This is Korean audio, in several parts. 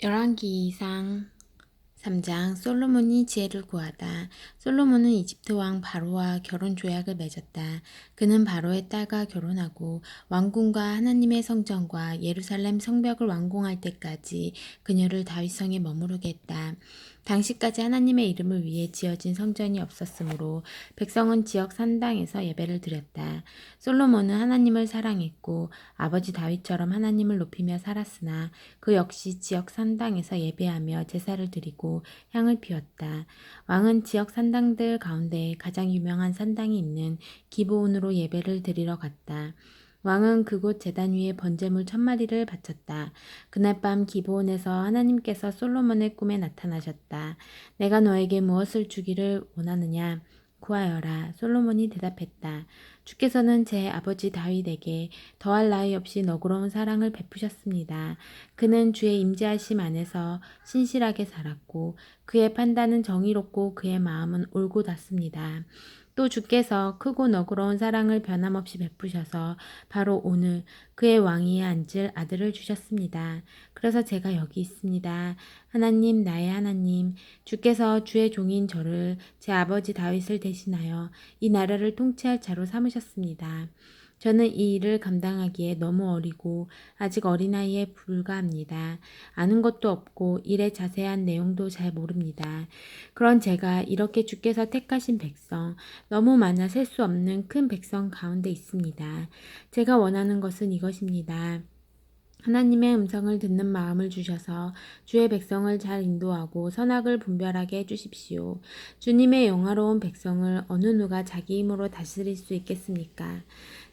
열왕기상 3장 솔로몬이 지혜를 구하다. 솔로몬은 이집트 왕 바로와 결혼 조약을 맺었다. 그는 바로의 딸과 결혼하고 왕궁과 하나님의 성전과 예루살렘 성벽을 완공할 때까지 그녀를 다윗성에 머무르게 했다. 당시까지 하나님의 이름을 위해 지어진 성전이 없었으므로 백성은 지역 산당에서 예배를 드렸다. 솔로몬은 하나님을 사랑했고 아버지 다윗처럼 하나님을 높이며 살았으나 그 역시 지역 산당에서 예배하며 제사를 드리고 향을 피웠다. 왕은 지역 산당들 가운데 가장 유명한 산당이 있는 기브온으로 예배를 드리러 갔다. 왕은 그곳 제단 위에 번제물 1000마리를 바쳤다. 그날 밤 기브온에서 하나님께서 솔로몬의 꿈에 나타나셨다. 내가 너에게 무엇을 주기를 원하느냐? 구하여라. 솔로몬이 대답했다. 주께서는 제 아버지 다윗에게 더할 나위 없이 너그러운 사랑을 베푸셨습니다. 그는 주의 임재하심 안에서 신실하게 살았고 그의 판단은 정의롭고 그의 마음은 올곧았습니다. 또 주께서 크고 너그러운 사랑을 변함없이 베푸셔서 바로 오늘 그의 왕위에 앉을 아들을 주셨습니다. 그래서 제가 여기 있습니다. 하나님, 나의 하나님, 주께서 주의 종인 저를 제 아버지 다윗을 대신하여 이 나라를 통치할 자로 삼으셨습니다. 저는 이 일을 감당하기에 너무 어리고 아직 어린아이에 불과합니다. 아는 것도 없고 일의 자세한 내용도 잘 모릅니다. 그런 제가 이렇게 주께서 택하신 백성, 너무 많아 셀 수 없는 큰 백성 가운데 있습니다. 제가 원하는 것은 이것입니다. 하나님의 음성을 듣는 마음을 주셔서 주의 백성을 잘 인도하고 선악을 분별하게 해주십시오. 주님의 영화로운 백성을 어느 누가 자기 힘으로 다스릴 수 있겠습니까?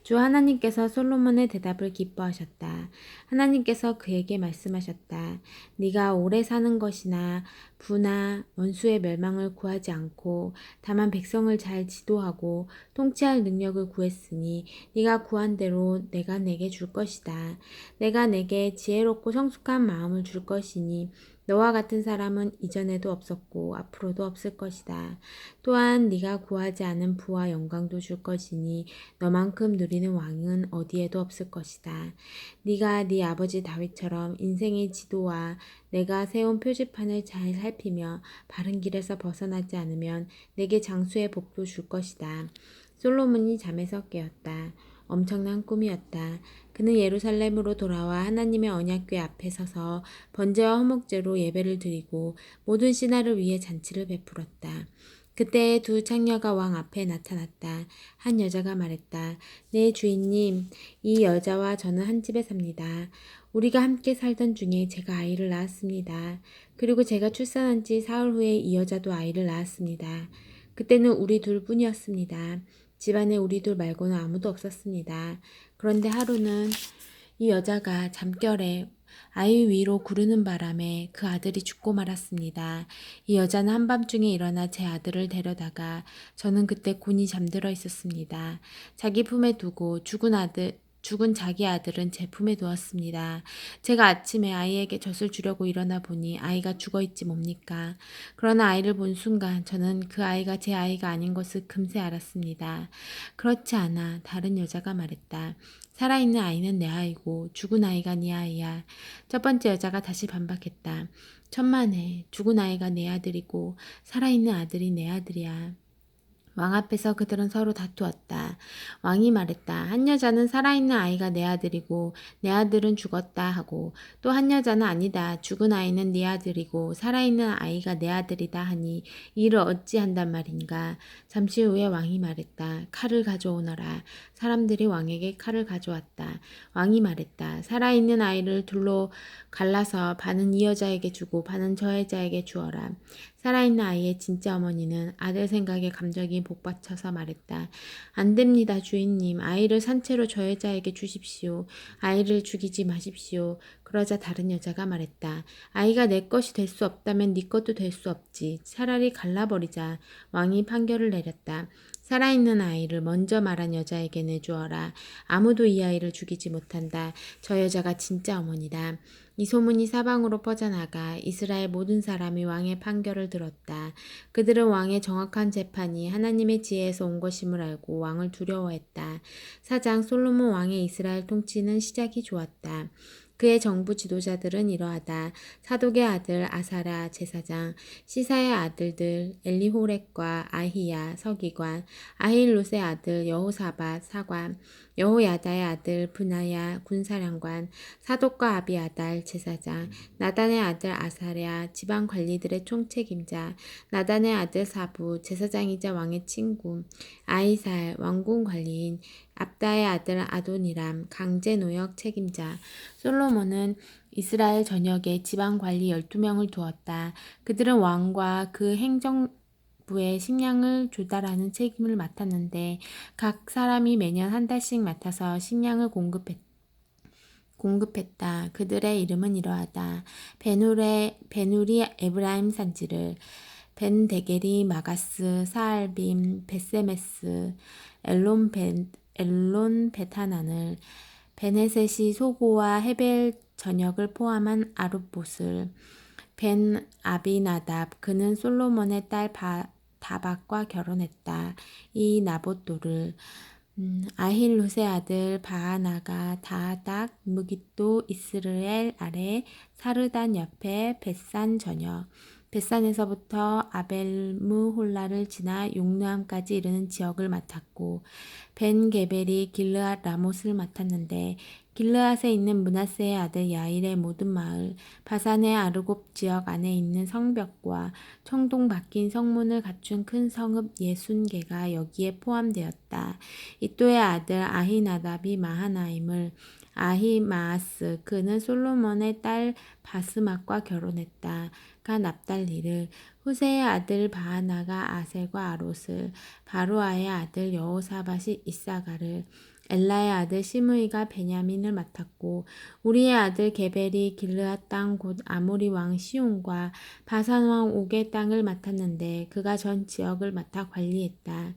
주 하나님께서 솔로몬의 대답을 기뻐하셨다. 하나님께서 그에게 말씀하셨다. 네가 오래 사는 것이나 부나 원수의 멸망을 구하지 않고 다만 백성을 잘 지도하고 통치할 능력을 구했으니 네가 구한 대로 내가 내게 줄 것이다. 내가 내게 지혜롭고 성숙한 마음을 줄 것이니 너와 같은 사람은 이전에도 없었고 앞으로도 없을 것이다. 또한 네가 구하지 않은 부와 영광도 줄 것이니 너만큼 누리는 왕은 어디에도 없을 것이다. 네가 네 아버지 다윗처럼 인생의 지도와 내가 세운 표지판을 잘 살피며 바른 길에서 벗어나지 않으면 내게 장수의 복도 줄 것이다. 솔로몬이 잠에서 깨었다. 엄청난 꿈이었다. 그는 예루살렘으로 돌아와 하나님의 언약궤 앞에 서서 번제와 화목제로 예배를 드리고 모든 신하를 위해 잔치를 베풀었다. 그때 두 창녀가 왕 앞에 나타났다. 한 여자가 말했다. 네, 주인님, 이 여자와 저는 한 집에 삽니다. 우리가 함께 살던 중에 제가 아이를 낳았습니다. 그리고 제가 출산한 지 사흘 후에 이 여자도 아이를 낳았습니다. 그때는 우리 둘뿐이었습니다. 집안에 우리 둘 말고는 아무도 없었습니다. 그런데 하루는 이 여자가 잠결에 아이 위로 구르는 바람에 그 아들이 죽고 말았습니다. 이 여자는 한밤중에 일어나 제 아들을 데려다가 저는 그때 곤히 잠들어 있었습니다. 자기 품에 두고 죽은 자기 아들은 제 품에 두었습니다. 제가 아침에 아이에게 젖을 주려고 일어나 보니 아이가 죽어 있지 뭡니까? 그러나 아이를 본 순간 저는 그 아이가 제 아이가 아닌 것을 금세 알았습니다. 그렇지 않아. 다른 여자가 말했다. 살아있는 아이는 내 아이고 죽은 아이가 네 아이야. 첫 번째 여자가 다시 반박했다. 천만에 죽은 아이가 내 아들이고 살아있는 아들이 내 아들이야. 왕 앞에서 그들은 서로 다투었다. 왕이 말했다. 한 여자는 살아있는 아이가 내 아들이고 내 아들은 죽었다 하고 또 한 여자는 아니다. 죽은 아이는 네 아들이고 살아있는 아이가 내 아들이다 하니 이를 어찌한단 말인가. 잠시 후에 왕이 말했다. 칼을 가져오너라. 사람들이 왕에게 칼을 가져왔다. 왕이 말했다. 살아있는 아이를 둘로 갈라서 반은 이 여자에게 주고 반은 저 여자에게 주어라. 살아있는 아이의 진짜 어머니는 아들 생각에 감정이 복받쳐서 말했다. 안 됩니다, 주인님. 아이를 산채로 저 여자에게 주십시오. 아이를 죽이지 마십시오. 그러자 다른 여자가 말했다. 아이가 내 것이 될 수 없다면 네 것도 될 수 없지. 차라리 갈라버리자. 왕이 판결을 내렸다. 살아있는 아이를 먼저 말한 여자에게 내주어라. 아무도 이 아이를 죽이지 못한다. 저 여자가 진짜 어머니다. 이 소문이 사방으로 퍼져나가 이스라엘 모든 사람이 왕의 판결을 들었다. 그들은 왕의 정확한 재판이 하나님의 지혜에서 온 것임을 알고 왕을 두려워했다. 사장 솔로몬 왕의 이스라엘 통치는 시작이 좋았다. 그의 정부 지도자들은 이러하다. 사독의 아들 아사랴 제사장, 시사의 아들들 엘리호렉과 아히야 서기관, 아힐롯의 아들 여호사밧 사관, 여호야다의 아들 브나야 군사령관, 사독과 아비아달 제사장, 나단의 아들 아사랴 지방 관리들의 총책임자, 나단의 아들 사부 제사장이자 왕의 친구, 아이살 왕궁 관리인, 압다의 아들 아도니람 강제노역 책임자. 솔로몬은 이스라엘 전역에 지방 관리 12명을 두었다. 그들은 왕과 그 행정부의 식량을 조달하는 책임을 맡았는데 각 사람이 매년 한 달씩 맡아서 식량을 공급했다. 그들의 이름은 이러하다. 베누리 에브라임 산지를, 벤데게리 마가스 사알빔 베세메스 엘론 베타난을, 베네셋이 소고와 헤벨 전역을 포함한 아룻봇을, 벤 아비나답 그는 솔로몬의 딸 다박과 결혼했다. 이 나봇도를, 아힐롯의 아들 바하나가 다닥 무깃도 이스르엘 아래 사르단 옆에 벳산 전역, 벳산에서부터 아벨무홀라를 지나 용르암까지 이르는 지역을 맡았고, 벤 게벨이 길르앗 라못을 맡았는데 길르앗에 있는 므낫세의 아들 야일의 모든 마을, 바산의 아르곱 지역 안에 있는 성벽과 청동 박힌 성문을 갖춘 큰 성읍 60개가 여기에 포함되었다. 이또의 아들 아히나답이 마하나임을, 아히마아스 그는 솔로몬의 딸 바스맛과 결혼했다. 가 납달리를, 후세의 아들 바하나가 아셀과 아롯을, 바루아의 아들 여호사밧이 이사가를, 엘라의 아들 시므이가 베냐민을 맡았고, 우리의 아들 게벨이 길르앗 땅 곧 아모리 왕 시온과 바산 왕 옥의 땅을 맡았는데 그가 전 지역을 맡아 관리했다.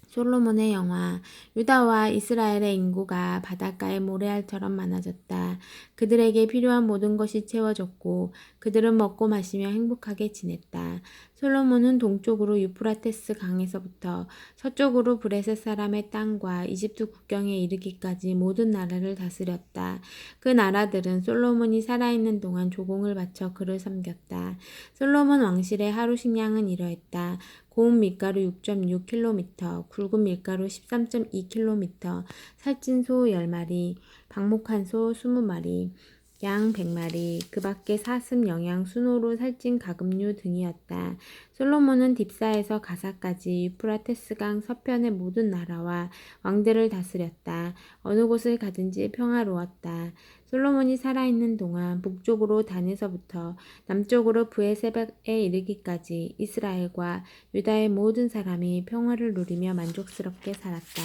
솔로몬의 영화. 유다와 이스라엘의 인구가 바닷가의 모래알처럼 많아졌다. 그들에게 필요한 모든 것이 채워졌고 그들은 먹고 마시며 행복하게 지냈다. 솔로몬은 동쪽으로 유프라테스 강에서부터 서쪽으로 브레셋 사람의 땅과 이집트 국경에 이르기까지 모든 나라를 다스렸다. 그 나라들은 솔로몬이 살아있는 동안 조공을 바쳐 그를 섬겼다. 솔로몬 왕실의 하루 식량은 이러했다. 고운 밀가루 6.6km, 굵은 밀가루 13.2km, 살찐 소 10마리, 방목한 소 20마리, 양 100마리, 그 밖에 사슴, 영양, 순호로 살찐 가금류 등이었다. 솔로몬은 딥사에서 가사까지 유프라테스강 서편의 모든 나라와 왕들을 다스렸다. 어느 곳을 가든지 평화로웠다. 솔로몬이 살아있는 동안 북쪽으로 단에서부터 남쪽으로 브에세백에 이르기까지 이스라엘과 유다의 모든 사람이 평화를 누리며 만족스럽게 살았다.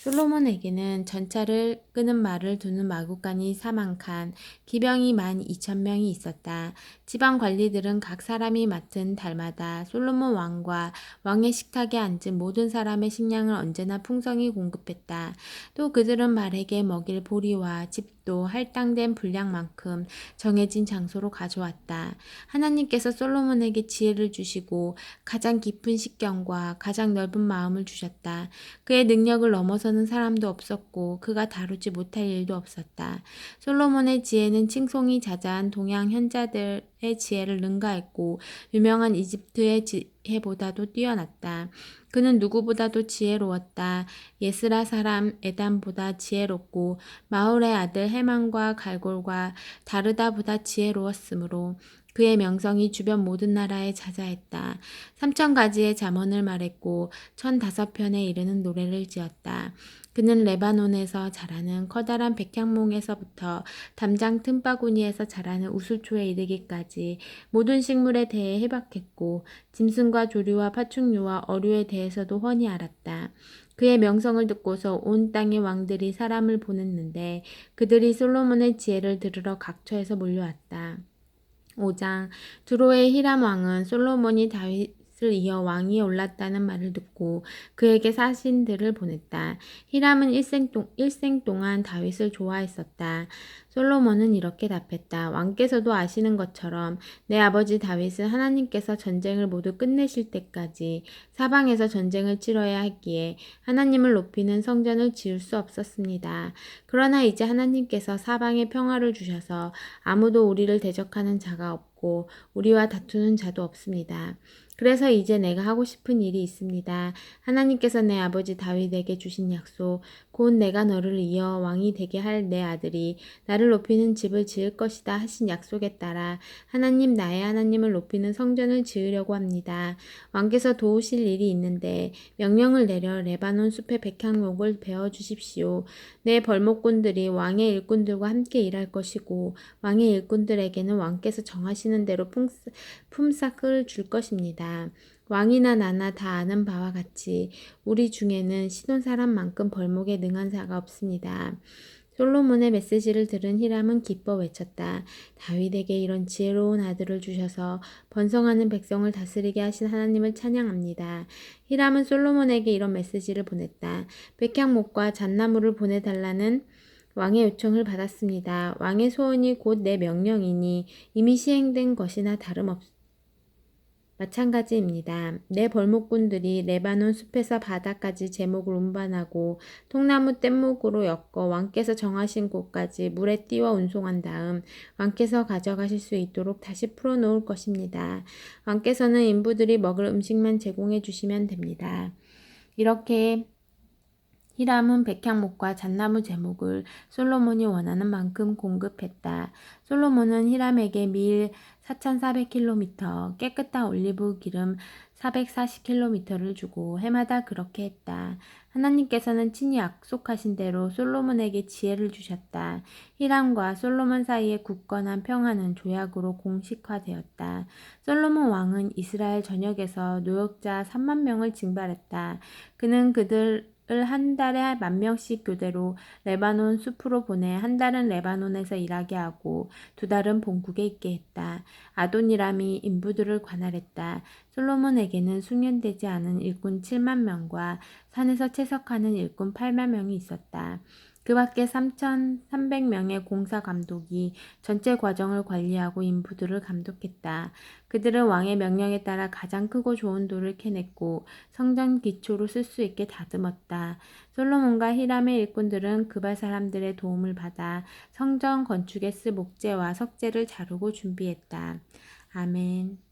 솔로몬에게는 전차를 끄는 말을 두는 마구간이 40,000칸, 기병이 12,000명이 있었다. 지방 관리들은 각 사람이 맡은 달마다 솔로몬 왕과 왕의 식탁에 앉은 모든 사람의 식량을 언제나 풍성히 공급했다. 또 그들은 말에게 먹일 보리와 집도 할당된 분량만큼 정해진 장소로 가져왔다. 하나님께서 솔로몬에게 지혜를 주시고 가장 깊은 식견과 가장 넓은 마음을 주셨다. 그의 능력을 넘어서는 사람도 없었고 그가 다루지 못할 일도 없었다. 솔로몬의 지혜는 칭송이 자자한 동양 현자들의 지혜를 능가했고 유명한 이집트의 지혜보다도 뛰어났다. 그는 누구보다도 지혜로웠다. 예스라 사람 에단보다 지혜롭고 마울의 아들 헤만과 갈골과 다르다보다 지혜로웠으므로 그의 명성이 주변 모든 나라에 자자했다. 3,000가지의 잠언을 말했고 1,005편에 이르는 노래를 지었다. 그는 레바논에서 자라는 커다란 백향몽에서부터 담장 틈바구니에서 자라는 우수초에 이르기까지 모든 식물에 대해 해박했고 짐승과 조류와 파충류와 어류에 대해서도 훤히 알았다. 그의 명성을 듣고서 온 땅의 왕들이 사람을 보냈는데 그들이 솔로몬의 지혜를 들으러 각처에서 몰려왔다. 5장. 두로의 히람 왕은 솔로몬이 다윗을 이어 왕위에 올랐다는 말을 듣고 그에게 사신들을 보냈다. 히람은 일생 동안 다윗을 좋아했었다. 솔로몬은 이렇게 답했다. 왕께서도 아시는 것처럼 내 아버지 다윗은 하나님께서 전쟁을 모두 끝내실 때까지 사방에서 전쟁을 치러야 했기에 하나님을 높이는 성전을 지을 수 없었습니다. 그러나 이제 하나님께서 사방에 평화를 주셔서 아무도 우리를 대적하는 자가 없고 우리와 다투는 자도 없습니다. 그래서 이제 내가 하고 싶은 일이 있습니다. 하나님께서 내 아버지 다윗에게 주신 약속, 곧 내가 너를 이어 왕이 되게 할 내 아들이 나를 높이는 집을 지을 것이다 하신 약속에 따라 하나님 나의 하나님을 높이는 성전을 지으려고 합니다. 왕께서 도우실 일이 있는데 명령을 내려 레바논 숲의 백향목을 베어 주십시오. 내 벌목꾼들이 왕의 일꾼들과 함께 일할 것이고 왕의 일꾼들에게는 왕께서 정하시는 대로 품삯을 줄 것입니다. 왕이나 나나 다 아는 바와 같이 우리 중에는 시돈 사람만큼 벌목에 능한 자가 없습니다. 솔로몬의 메시지를 들은 히람은 기뻐 외쳤다. 다윗에게 이런 지혜로운 아들을 주셔서 번성하는 백성을 다스리게 하신 하나님을 찬양합니다. 히람은 솔로몬에게 이런 메시지를 보냈다. 백향목과 잣나무를 보내달라는 왕의 요청을 받았습니다. 왕의 소원이 곧 내 명령이니 이미 시행된 것이나 마찬가지입니다. 내 벌목꾼들이 레바논 숲에서 바다까지 제목을 운반하고 통나무 뗏목으로 엮어 왕께서 정하신 곳까지 물에 띄워 운송한 다음 왕께서 가져가실 수 있도록 다시 풀어놓을 것입니다. 왕께서는 인부들이 먹을 음식만 제공해 주시면 됩니다. 이렇게 히람은 백향목과 잣나무 제목을 솔로몬이 원하는 만큼 공급했다. 솔로몬은 히람에게 밀 4,400km, 깨끗한 올리브 기름 440km를 주고 해마다 그렇게 했다. 하나님께서는 친히 약속하신 대로 솔로몬에게 지혜를 주셨다. 히람과 솔로몬 사이의 굳건한 평화는 조약으로 공식화되었다. 솔로몬 왕은 이스라엘 전역에서 노역자 3만 명을 징발했다. 그는 그들을 한 달에 10,000명씩 교대로 레바논 숲으로 보내 한 달은 레바논에서 일하게 하고 2달은 본국에 있게 했다. 아도니람이 인부들을 관할했다. 솔로몬에게는 숙련되지 않은 일꾼 7만 명과 산에서 채석하는 일꾼 8만 명이 있었다. 그 밖에 3,300명의 공사 감독이 전체 과정을 관리하고 인부들을 감독했다. 그들은 왕의 명령에 따라 가장 크고 좋은 돌을 캐냈고 성전 기초로 쓸 수 있게 다듬었다. 솔로몬과 히람의 일꾼들은 그발 사람들의 도움을 받아 성전 건축에 쓸 목재와 석재를 자르고 준비했다. 아멘.